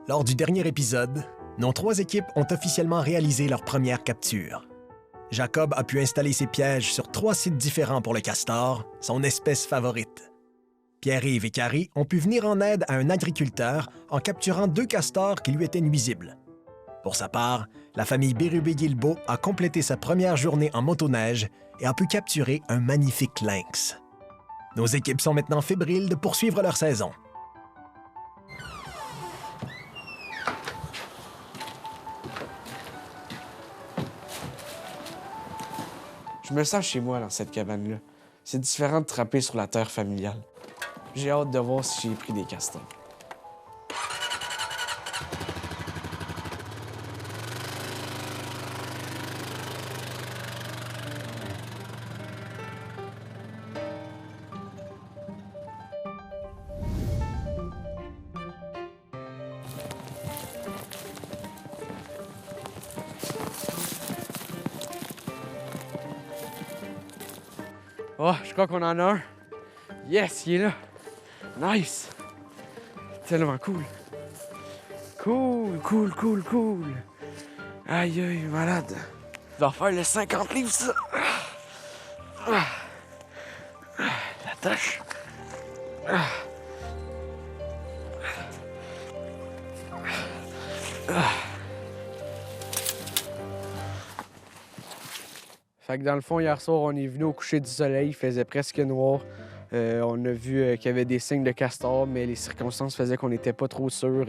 Lors du dernier épisode, nos 3 équipes ont officiellement réalisé leur première capture. Jacob a pu installer ses pièges sur 3 sites différents pour le castor, son espèce favorite. Pierre-Yves et Carrie ont pu venir en aide à un agriculteur en capturant 2 castors qui lui étaient nuisibles. Pour sa part, la famille Bérubé-Guilbeault a complété sa première journée en motoneige et a pu capturer un magnifique lynx. Nos équipes sont maintenant fébriles de poursuivre leur saison. Je me sens chez moi dans cette cabane-là. C'est différent de trapper sur la terre familiale. J'ai hâte de voir si j'ai pris des castors. Oh, je crois qu'on en a un. Yes, il est là. Nice. Tellement cool. Cool. Aïe, aïe, malade. Il va faire les 50 livres, ça. La tâche. Fait que dans le fond, hier soir, on est venu au coucher du soleil. Il faisait presque noir. On a vu qu'il y avait des signes de castor, mais les circonstances faisaient qu'on n'était pas trop sûr.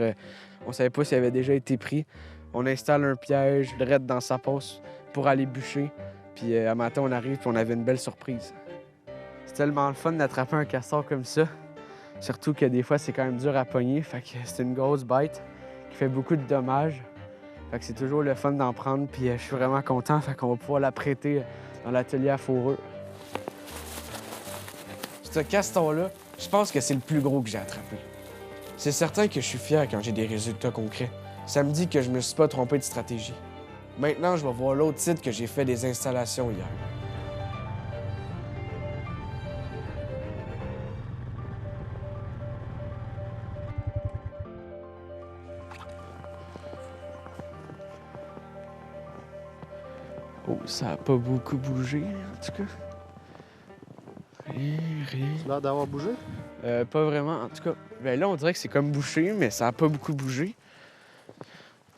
On savait pas s'il avait déjà été pris. On installe un piège direct dans sa passe pour aller bûcher. Puis à matin, on arrive et on avait une belle surprise. C'est tellement le fun d'attraper un castor comme ça. Surtout que des fois, c'est quand même dur à pogner. Fait que c'est une grosse bête qui fait beaucoup de dommages. Fait que c'est toujours le fun d'en prendre, puis je suis vraiment content. Fait qu'on va pouvoir la prêter dans l'atelier à fourrure. Ce castor-là, je pense que c'est le plus gros que j'ai attrapé. C'est certain que je suis fier quand j'ai des résultats concrets. Ça me dit que je me suis pas trompé de stratégie. Maintenant, je vais voir l'autre site que j'ai fait des installations hier. Oh, ça a pas beaucoup bougé, en tout cas. Rien. Tu as l'air d'avoir bougé? Pas vraiment, en tout cas. Ben là, on dirait que c'est comme bouché, mais ça a pas beaucoup bougé.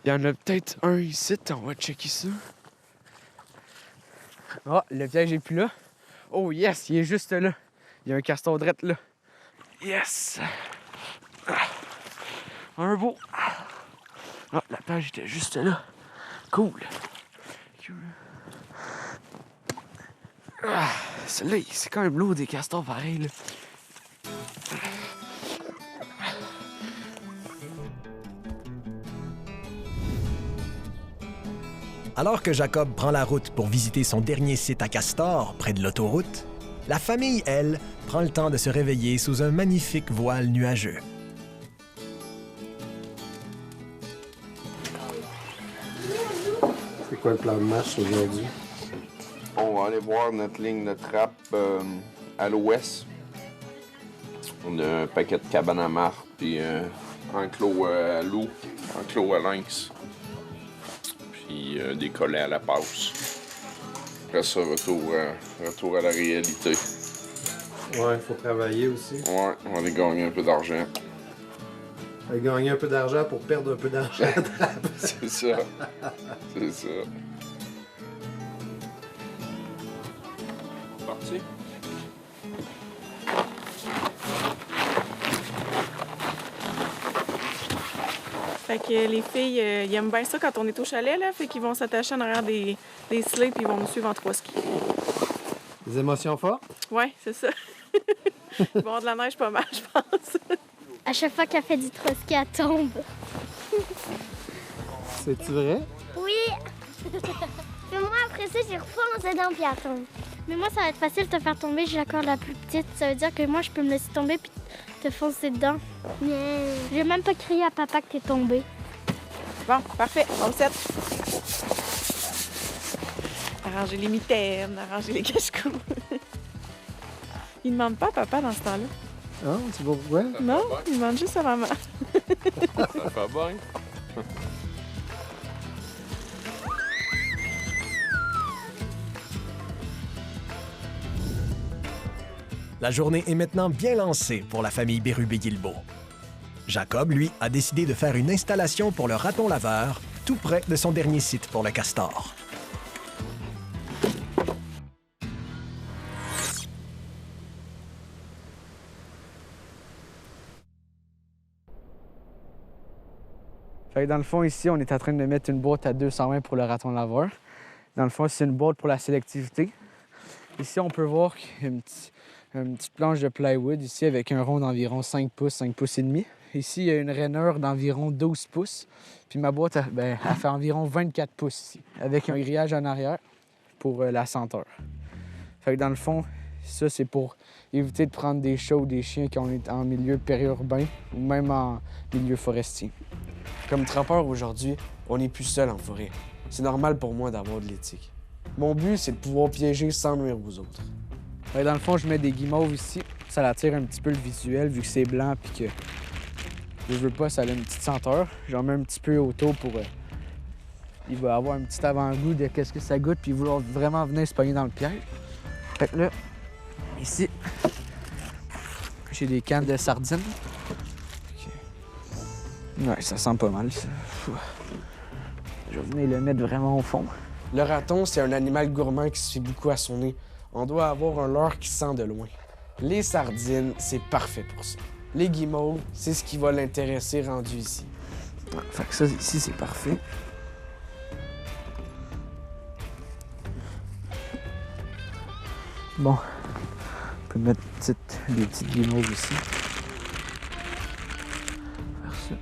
Il y en a peut-être un ici, on va checker ça. Ah, le piège est plus là. Oh yes, il est juste là. Il y a un castor drette là. Yes! Un beau. Ah, la page était juste là. Cool. Ah, celui-là, c'est quand même lourd des castors pareil, là. Alors que Jacob prend la route pour visiter son dernier site à castor, près de l'autoroute, la famille, elle, prend le temps de se réveiller sous un magnifique voile nuageux. C'est quoi le plan de marche aujourd'hui? On va aller voir notre ligne de trappe à l'ouest. On a un paquet de cabanes à marre, puis enclos à loup, enclos à lynx, puis des collets à la passe. Après ça, retour à la réalité. Ouais, il faut travailler aussi. Ouais, on va aller gagner un peu d'argent. Gagner un peu d'argent pour perdre un peu d'argent. C'est ça. C'est ça. Parti. Fait que les filles, ils aiment bien ça quand on est au chalet, là. Fait qu'ils vont s'attacher en arrière des sleighs puis ils vont nous suivre en 3 skis. Des émotions fortes? Ouais, c'est ça. Ils vont avoir de la neige pas mal, je pense. À chaque fois qu'elle fait du troski, elle tombe. C'est-tu vrai? Oui! Mais moi, après ça, j'y refonce dedans puis elle tombe. Mais moi, ça va être facile de te faire tomber. J'ai la corde la plus petite. Ça veut dire que moi, je peux me laisser tomber puis te foncer dedans. Mais j'ai même pas crié à papa que t'es tombé. Bon, parfait. On set. Arranger les mitaines, arranger les cache-cou. Il demande pas à papa dans ce temps-là. Ah, c'est pourquoi? Non, il demande juste à maman. Ça fait bien. La journée est maintenant bien lancée pour la famille Bérubé-Guilbeault. Jacob, lui, a décidé de faire une installation pour le raton laveur, tout près de son dernier site pour le castor. Fait que dans le fond, ici, on est en train de mettre une boîte à 220 pour le raton laveur. Dans le fond, c'est une boîte pour la sélectivité. Ici, on peut voir qu'il y a une petite planche de plywood ici avec un rond d'environ 5 pouces, 5 pouces et demi. Ici, il y a une rainure d'environ 12 pouces. Puis ma boîte, elle fait environ 24 pouces ici, avec un grillage en arrière pour la senteur. Fait que dans le fond, ça, c'est pour éviter de prendre des chats ou des chiens quand on est en milieu périurbain ou même en milieu forestier. Comme trappeur aujourd'hui, on n'est plus seul en forêt. C'est normal pour moi d'avoir de l'éthique. Mon but, c'est de pouvoir piéger sans nuire aux autres. Fait que dans le fond, je mets des guimauves ici. Ça attire un petit peu le visuel vu que c'est blanc puis que je veux pas, ça a une petite senteur. J'en mets un petit peu autour pour... il va avoir un petit avant-goût de qu'est-ce que ça goûte puis vouloir vraiment venir se pogner dans le piège. Fait que là, ici, j'ai des cannes de sardines. Ouais, ça sent pas mal, ça. Je vais venir le mettre vraiment au fond. Le raton, c'est un animal gourmand qui se fait beaucoup à son nez. On doit avoir un leurre qui sent de loin. Les sardines, c'est parfait pour ça. Les guimauves, c'est ce qui va l'intéresser rendu ici. Ouais, fait que ça, ici, c'est parfait. Bon, on peut mettre des petites guimauves ici. Faire ça.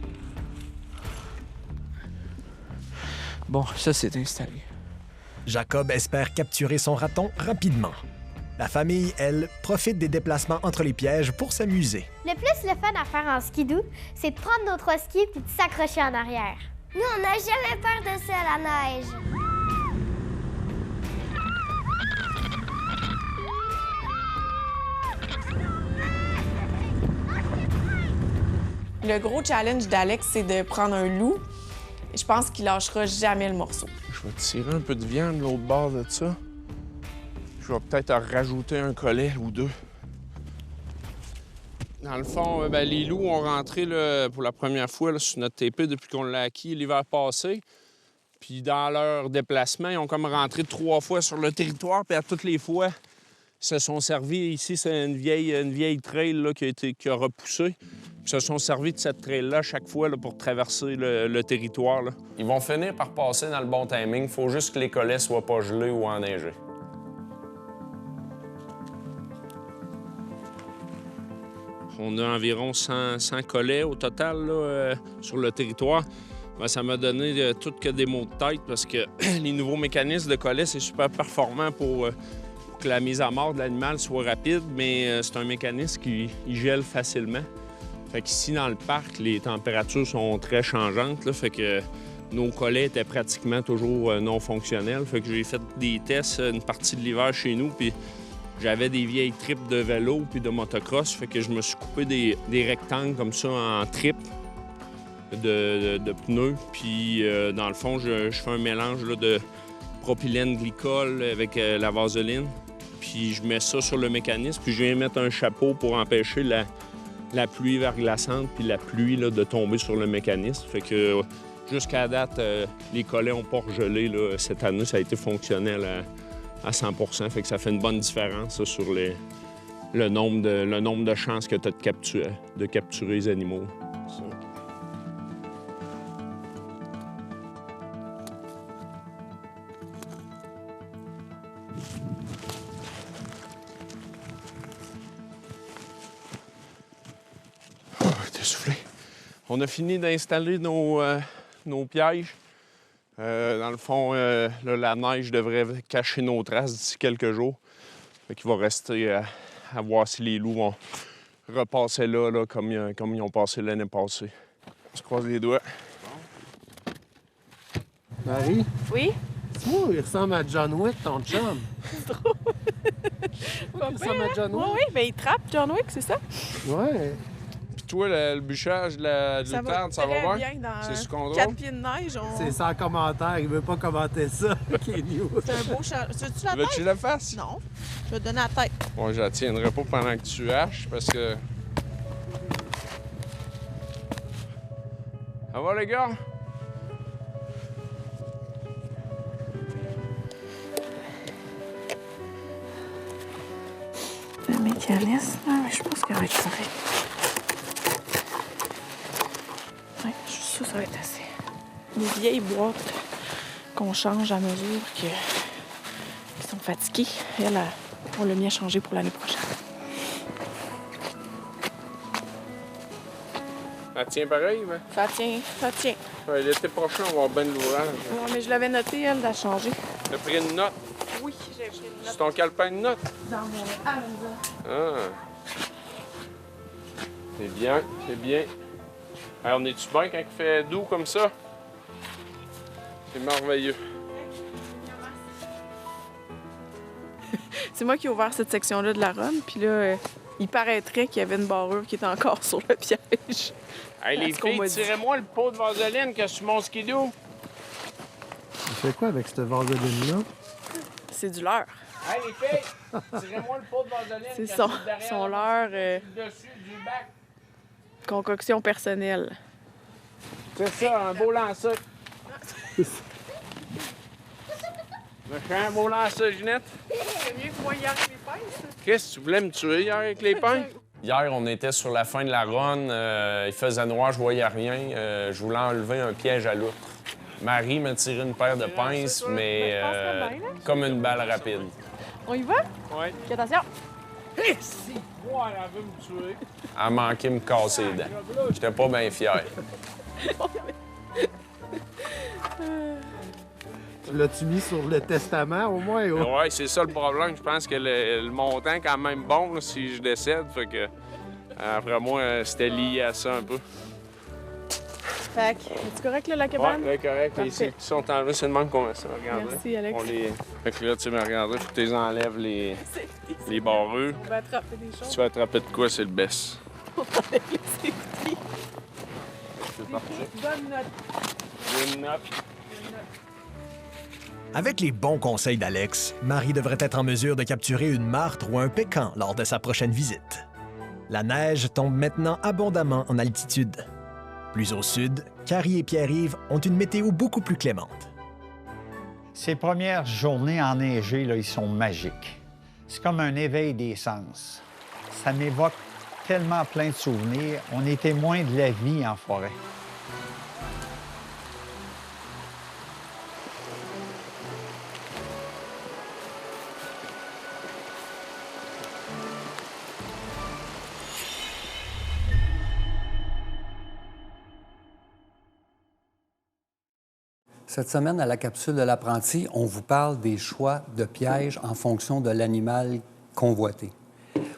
Bon, ça, c'est installé. Jacob espère capturer son raton rapidement. La famille, elle, profite des déplacements entre les pièges pour s'amuser. Le plus le fun à faire en skidoo, c'est de prendre nos 3 skis puis de s'accrocher en arrière. Nous, on n'a jamais peur de ça, la neige. Le gros challenge d'Alex, c'est de prendre un loup. Je pense qu'il lâchera jamais le morceau. Je vais tirer un peu de viande de l'autre bord de ça. Je vais peut-être en rajouter un collet ou deux. Dans le fond, les loups ont rentré pour la première fois sur notre TP depuis qu'on l'a acquis l'hiver passé. Puis dans leur déplacement, ils ont comme rentré 3 fois sur le territoire, puis à toutes les fois, ils se sont servis. Ici, c'est une vieille trail là, qui a repoussé. Ils se sont servis de cette trail-là à chaque fois là, pour traverser le territoire. Là. Ils vont finir par passer dans le bon timing. Il faut juste que les collets soient pas gelés ou enneigés. On a environ 100 collets au total là, sur le territoire. Ben, ça m'a donné tout que des maux de tête parce que les nouveaux mécanismes de collets, c'est super performant pour que la mise à mort de l'animal soit rapide, mais c'est un mécanisme qui gèle facilement. Fait qu'ici, dans le parc, les températures sont très changeantes, là, fait que nos collets étaient pratiquement toujours non fonctionnels. Fait que j'ai fait des tests une partie de l'hiver chez nous, puis j'avais des vieilles tripes de vélo puis de motocross, fait que je me suis coupé des rectangles comme ça en tripes de pneus. Puis dans le fond, je fais un mélange là, de propylène glycol avec la vaseline. Puis je mets ça sur le mécanisme, puis je viens mettre un chapeau pour empêcher la pluie verglaçante puis la pluie là, de tomber sur le mécanisme. Fait que jusqu'à date, les collets n'ont pas regelé. Là. Cette année, ça a été fonctionnel à 100 %. Fait que ça fait une bonne différence ça, sur le nombre de chances que tu as de capturer les animaux. Ça. Soufflé. On a fini d'installer nos pièges. Dans le fond, là, la neige devrait cacher nos traces d'ici quelques jours. Fait qu'il va rester à voir si les loups vont repasser là comme ils ont passé l'année passée. On se croise les doigts. Marie? Oui? Dis-moi, il ressemble à John Wick, ton chum. C'est drôle. Il ressemble à John Wick. Oui, bien, il trappe John Wick, c'est ça? Ouais. toi, le bûchage de la moutarde, ça va bien? Dans C'est sous contrôle? 4 pieds de neige. C'est sans commentaire, il veut pas commenter ça, Kenny. C'est un beau char. Tu la Veux-tu tête? que je le fasse? Non. Je vais te donner la tête. Bon, je la tiendrai pas pendant que tu haches parce que. Ça va, les gars? Le mécanisme, mais je pense qu'il va être correct. Ouais, juste ça va être assez. Les vieilles boîtes qu'on change à mesure qu'ils sont fatigués, on l'a mis à changer pour l'année prochaine. Ça tient pareil, mais. Ça tient, ça tient. Ouais, l'été prochain, on va avoir bien de l'ouvrage. Ouais, mais je l'avais noté, elle, d'à changer. T'as pris une note? Oui, j'ai pris une C'est note ton calepin de notes? dans mon agenda. Ah. C'est bien, c'est bien. Alors, on est-tu bien quand il fait doux comme ça? C'est merveilleux. C'est moi qui ai ouvert cette section-là de la run, puis là, il paraîtrait qu'il y avait une barrure qui était encore sur le piège. Hey, les ce qu'on m'a filles, dit. tirez-moi le pot de vaseline que sur mon skidoo. Tu fais quoi avec cette vaseline-là? C'est du leurre. Hey, les filles, tirez-moi le pot de vaseline. C'est que son, sur le derrière, son leurre, sur le dessus du bac. concoction personnelle. C'est ça, un beau lancer. Un beau lancer, Ginette. C'est mieux que moi hier avec les pinces. Qu'est-ce que tu voulais me tuer hier avec les pains? Hier, on était sur la fin de la run. Il faisait noir, je voyais rien. Je voulais enlever un piège à l'outre. Marie m'a tiré une paire de pinces, mais Ben, je pense que bien, là. comme une balle rapide. On y va? Oui. Ok, attention. Si, moi, elle veut me tuer. Elle manquait de me casser les dents. J'étais pas bien fier. L'as-tu mis sur le testament au moins? Ou... Ouais, c'est ça le problème. Je pense que le montant est quand même bon là, si je décède. Fait que, après moi, c'était lié à ça un peu. Fait que, es-tu correct, là, la cabane? Ouais, correct. Les Parfait. ici qui sont enlevés, c'est le même qu'on met ça. Regarde. Merci, Alex. On les... Fait que là, tu me regardes, faut que tu les enlèves les barreux. On va attraper des Si choses. tu vas attraper de quoi, c'est le best. On va enlever les prix. C'est parti. Bonne note. Une note. Avec les bons conseils d'Alex, Marie devrait être en mesure de capturer une martre ou un pécan lors de sa prochaine visite. La neige tombe maintenant abondamment en altitude. Plus au sud, Carrie et Pierre-Yves ont une météo beaucoup plus clémente. Ces premières journées enneigées, là, ils sont magiques. C'est comme un éveil des sens. Ça m'évoque tellement plein de souvenirs. On est témoin de la vie en forêt. Cette semaine, à la capsule de l'apprenti, on vous parle des choix de pièges en fonction de l'animal convoité.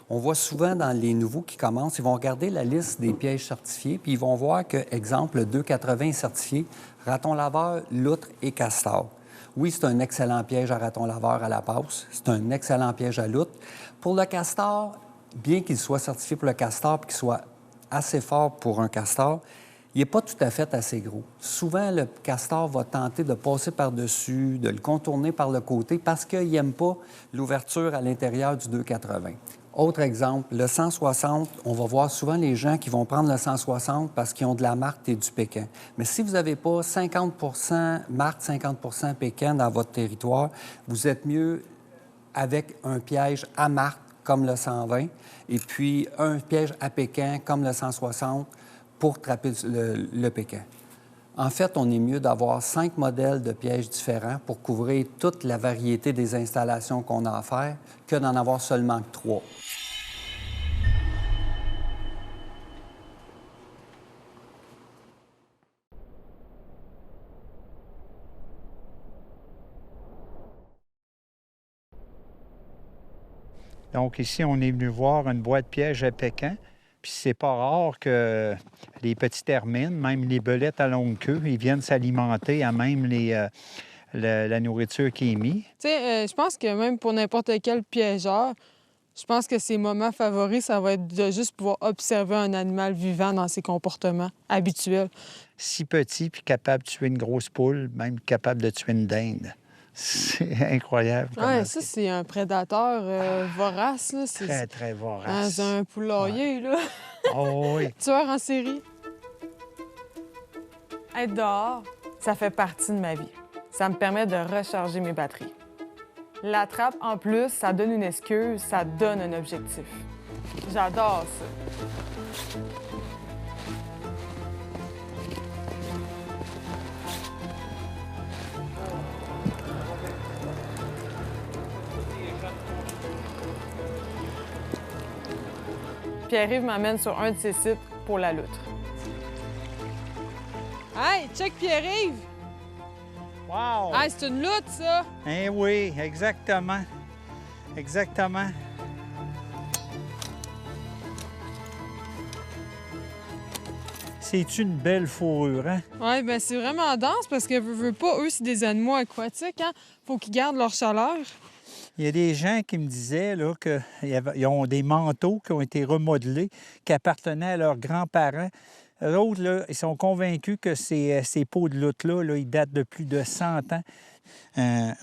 On voit souvent dans les nouveaux qui commencent, ils vont regarder la liste des pièges certifiés, puis ils vont voir que, exemple, le 280 est certifié raton laveur, loutre et castor. Oui, c'est un excellent piège à raton laveur à la passe. C'est un excellent piège à loutre. Pour le castor, bien qu'il soit certifié pour le castor et qu'il soit assez fort pour un castor, il n'est pas tout à fait assez gros. Souvent, le castor va tenter de passer par-dessus, de le contourner par le côté parce qu'il n'aime pas l'ouverture à l'intérieur du 280. Autre exemple, le 160, on va voir souvent les gens qui vont prendre le 160 parce qu'ils ont de la martre et du pécan. Mais si vous n'avez pas 50 martre, 50 pécan dans votre territoire, vous êtes mieux avec un piège à martre comme le 120 et puis un piège à pécan comme le 160 pour trapper le pécan. En fait, on est mieux d'avoir 5 modèles de pièges différents pour couvrir toute la variété des installations qu'on a à faire que d'en avoir seulement 3. Donc ici, on est venu voir une boîte piège à pécan. Puis c'est pas rare que les petites hermines, même les belettes à longue queue, ils viennent s'alimenter à même la nourriture qui est mise. Tu sais, je pense que même pour n'importe quel piégeur, Je pense que ses moments favoris, ça va être de juste pouvoir observer un animal vivant dans ses comportements habituels. Si petit, puis capable de tuer une grosse poule, même capable de tuer une dinde. C'est incroyable. Oui, ça, c'est un prédateur vorace. Là. Très, très vorace. C'est un poulailler, là. Oh oui. Tueur en série. Être dehors, ça fait partie de ma vie. Ça me permet de recharger mes batteries. La trappe, en plus, ça donne une excuse, ça donne un objectif. J'adore ça. Pierre-Yves m'amène sur un de ses sites pour la loutre. Hey, check Pierre-Yves! Wow! Hey, c'est une loutre, ça! Eh oui, exactement. Exactement. C'est une belle fourrure, hein? Oui, bien, c'est vraiment dense parce que, veux pas, eux, c'est des animaux aquatiques, hein? Faut qu'ils gardent leur chaleur. Il y a des gens qui me disaient là, qu'ils ont des manteaux qui ont été remodelés, qui appartenaient à leurs grands-parents. Eux autres, là, ils sont convaincus que ces peaux de loutre-là, là, ils datent de plus de 100 ans.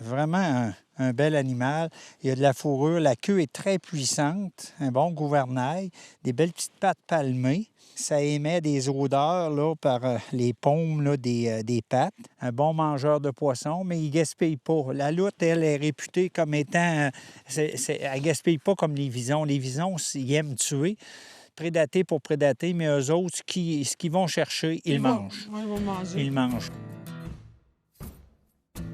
Vraiment un bel animal. Il y a de la fourrure. La queue est très puissante, un bon gouvernail, des belles petites pattes palmées. Ça émet des odeurs là, par les paumes là, des pattes. Un bon mangeur de poissons, mais il ne gaspille pas. La loutre, elle, est réputée comme étant... elle ne gaspille pas comme les visons. Les visons, ils aiment tuer, prédater pour prédater, mais eux autres, ce qu'ils vont chercher, ils mangent. Ils vont manger. Ils mangent.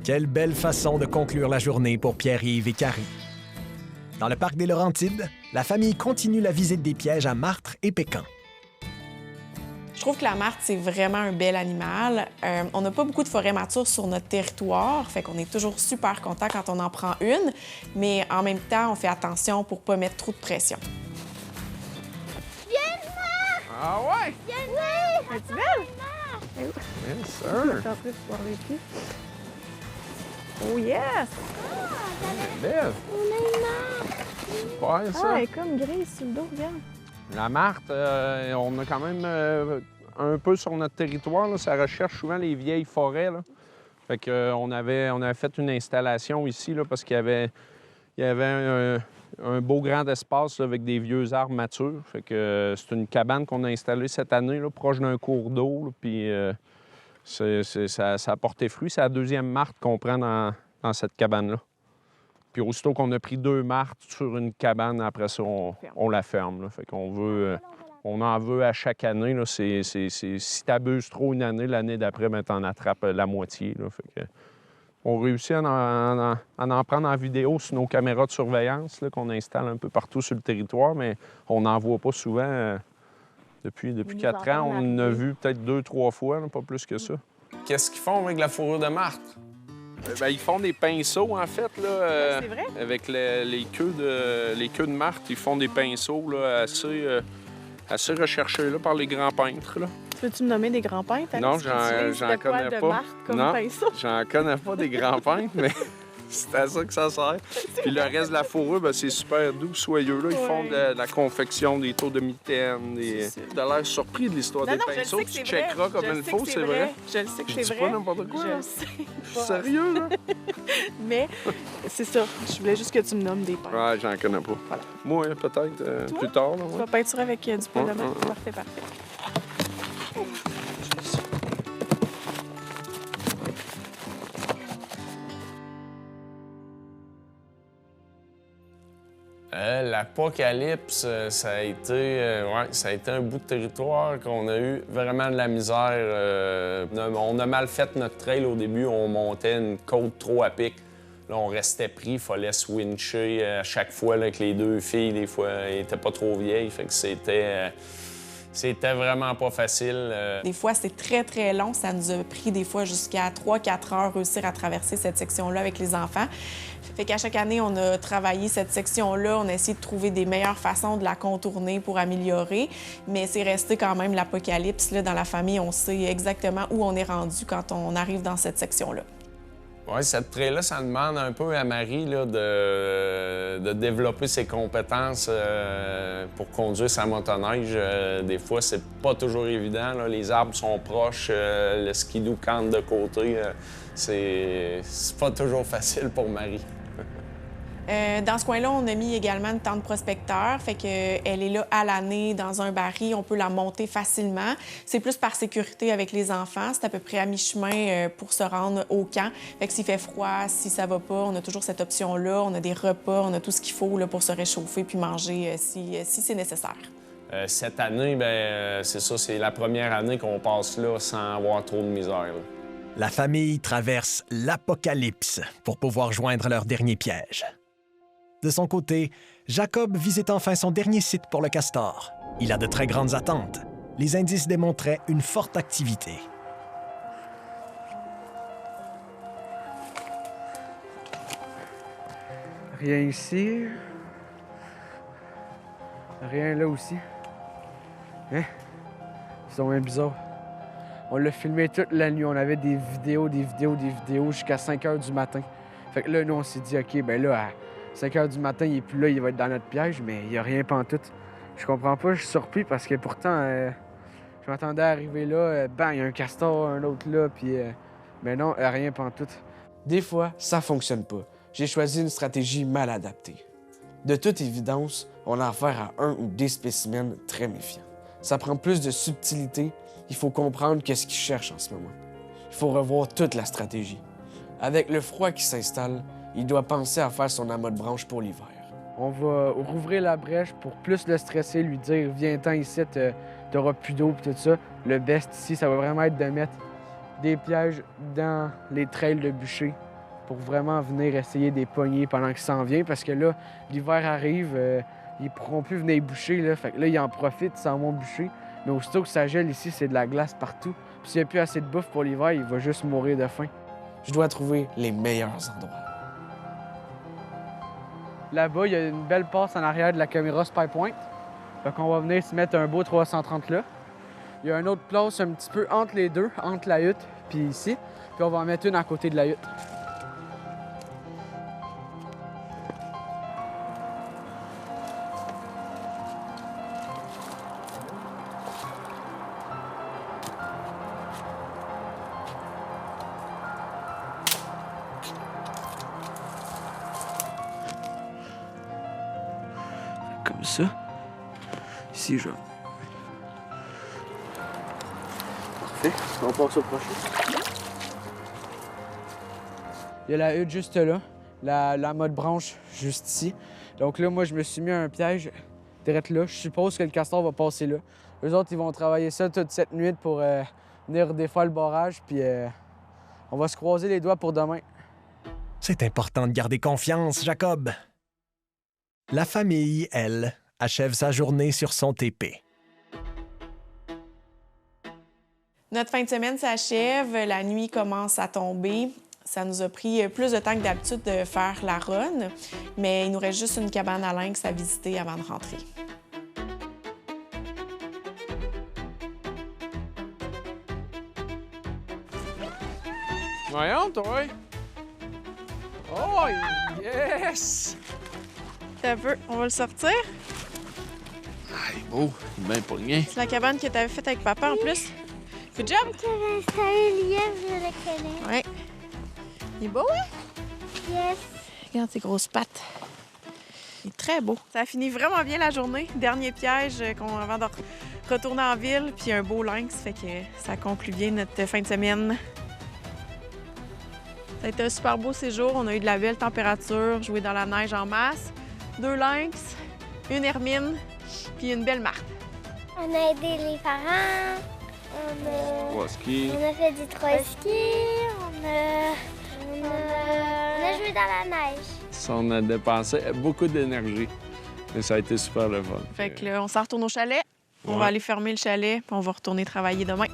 Quelle belle façon de conclure la journée pour Pierre-Yves et Carrie. Dans le parc des Laurentides, la famille continue la visite des pièges à martre et pécan. Je trouve que la martre, c'est vraiment un bel animal. On n'a pas beaucoup de forêts matures sur notre territoire, fait qu'on est toujours super content quand on en prend une, mais en même temps, on fait attention pour pas mettre trop de pression. Ah ouais? Es-tu belle? Yes, sir. Oh yes! Belle. On a une marque. Ouais, ça. Ah, elle est comme grise sur le dos, regarde. La martre, on a quand même un peu sur notre territoire, là, ça recherche souvent les vieilles forêts. Là. Fait que, on avait fait une installation ici là, parce qu'il y avait un beau grand espace là, avec des vieux arbres matures. Fait que c'est une cabane qu'on a installée cette année, là, proche d'un cours d'eau. Puis ça a porté fruit. C'est la deuxième martre qu'on prend dans cette cabane-là. Puis aussitôt qu'on a pris 2 martres sur une cabane, après ça, on la ferme. Là. Fait qu'on veut... on en veut à chaque année. Là. Si t'abuses trop une année, l'année d'après, ben, t'en attrapes la moitié. Là. Fait que, on réussit à en prendre en vidéo sur nos caméras de surveillance là, qu'on installe un peu partout sur le territoire, mais on n'en voit pas souvent. Depuis 4 ans, on en a vu peut-être 2-3 fois, là, pas plus que ça. Qu'est-ce qu'ils font avec la fourrure de martre? Ben, ils font des pinceaux, en fait, là, c'est vrai? avec les queues de martre. Ils font des pinceaux là, assez recherchés là, par les grands peintres. Là. Peux-tu me nommer des grands peintres? Non, j'en connais pas. Martre comme non, pinceau? j'en connais pas des grands peintres, mais c'est à ça que ça sert. Puis le reste de la fourrure, ben, c'est super doux, soyeux. Là. Ils font de la confection, des taux de mitaine. T'as l'air surpris de l'histoire des pinceaux. Tu checkeras comme il faut, c'est vrai. Je le sais que c'est Je dis vrai. pas n'importe quoi. Je là. le sais. Sérieux, là? Mais c'est ça. Je voulais juste que tu me nommes des peintres. Ouais, j'en connais pas. Voilà. Moi, peut-être plus tard. Là, Tu ouais. vas peinturer avec du poil de Ouais, martre. ouais. Parfait, parfait. L'Apocalypse, ça a été un bout de territoire qu'on a eu vraiment de la misère. On a mal fait notre trail au début, on montait une côte trop à pic. Là, on restait pris, il fallait se wincher à chaque fois là, avec les 2 filles. Des fois, elles n'étaient pas trop vieilles, fait que c'était vraiment pas facile. Des fois, c'est très, très long. Ça nous a pris des fois jusqu'à 3-4 heures réussir à traverser cette section-là avec les enfants. Fait qu'à chaque année, on a travaillé cette section-là. On a essayé de trouver des meilleures façons de la contourner pour améliorer. Mais c'est resté quand même l'apocalypse. Là, dans la famille, on sait exactement où on est rendu quand on arrive dans cette section-là. Oui, cette trait-là, ça demande un peu à Marie là, de développer ses compétences pour conduire sa motoneige. Des fois, c'est pas toujours évident. Là. Les arbres sont proches, le skidoo cante de côté. C'est pas toujours facile pour Marie. Dans ce coin-là, on a mis également une tente prospecteur, fait qu'elle est là à l'année dans un baril, on peut la monter facilement. C'est plus par sécurité avec les enfants, c'est à peu près à mi-chemin pour se rendre au camp. Fait que s'il fait froid, si ça va pas, on a toujours cette option-là, on a des repas, on a tout ce qu'il faut là, pour se réchauffer puis manger si c'est nécessaire. Cette année, bien, c'est ça, c'est la première année qu'on passe là sans avoir trop de misère. Là. La famille traverse l'apocalypse pour pouvoir joindre leur dernier piège. De son côté, Jacob visite enfin son dernier site pour le castor. Il a de très grandes attentes. Les indices démontraient une forte activité. Rien ici. Rien là aussi. Hein? Ils sont bien bizarres. On l'a filmé toute la nuit. On avait des vidéos jusqu'à 5 h du matin. Fait que là, nous, on s'est dit, OK, ben là, à 5 h du matin, il est plus là, il va être dans notre piège, mais il n'y a rien pantoute. Je comprends pas, je suis surpris parce que pourtant, je m'attendais à arriver là, bang, il y a un castor, un autre là, puis... mais non, rien pantoute. Des fois, ça fonctionne pas. J'ai choisi une stratégie mal adaptée. De toute évidence, on a affaire à un ou des spécimens très méfiants. Ça prend plus de subtilité. Il faut comprendre qu'est-ce qu'ils cherchent en ce moment. Il faut revoir toute la stratégie. Avec le froid qui s'installe, il doit penser à faire son amas de branches pour l'hiver. On va rouvrir la brèche pour plus le stresser, lui dire « Viens-t'en ici, t'auras plus d'eau » puis tout ça. Le best ici, ça va vraiment être de mettre des pièges dans les trails de bûcher pour vraiment venir essayer des poignées pendant qu'il s'en vient. Parce que là, l'hiver arrive, ils pourront plus venir bûcher. Là. Fait que là, ils en profitent, ils s'en vont bûcher. Mais aussitôt que ça gèle ici, c'est de la glace partout. Puis s'il n'y a plus assez de bouffe pour l'hiver, il va juste mourir de faim. Je dois trouver les meilleurs endroits. Là-bas, il y a une belle passe en arrière de la caméra Spy Point. Fait qu'on va venir se mettre un beau 330 là. Il y a une autre place un petit peu entre les deux, entre la hutte puis ici. Puis on va en mettre une à côté de la hutte. Comme ça. Ici, genre. Parfait. On passe au prochain. Il y a la hutte juste là. La mode branche juste ici. Donc là, moi, je me suis mis un piège direct là. Je suppose que le castor va passer là. Eux autres, ils vont travailler ça toute cette nuit pour venir défaire le barrage. Puis on va se croiser les doigts pour demain. C'est important de garder confiance, Jacob. La famille, elle, achève sa journée sur son TP. Notre fin de semaine s'achève, la nuit commence à tomber. Ça nous a pris plus de temps que d'habitude de faire la run, mais il nous reste juste une cabane à lynx à visiter avant de rentrer. Voyons, toi! Oh, yes! T'as peu, on va le sortir. Ah, il est beau, il est bien pogné. C'est la cabane que t'avais faite avec papa en plus. Good job! J'avais installé le lièvre, je le connais. Ouais. Il est beau, hein? Yes. Regarde ses grosses pattes. Il est très beau. Ça a fini vraiment bien la journée. Dernier piège avant de retourner en ville, puis un beau lynx, fait que ça conclut bien notre fin de semaine. Ça a été un super beau séjour. On a eu de la belle température, joué dans la neige en masse. 2 lynx, une hermine, puis une belle martre. On a aidé les parents. On a fait du 3-ski. On a joué dans la neige. On a dépensé beaucoup d'énergie. Et ça a été super le fun. Fait que là, on s'en retourne au chalet. On va aller fermer le chalet, puis on va retourner travailler demain.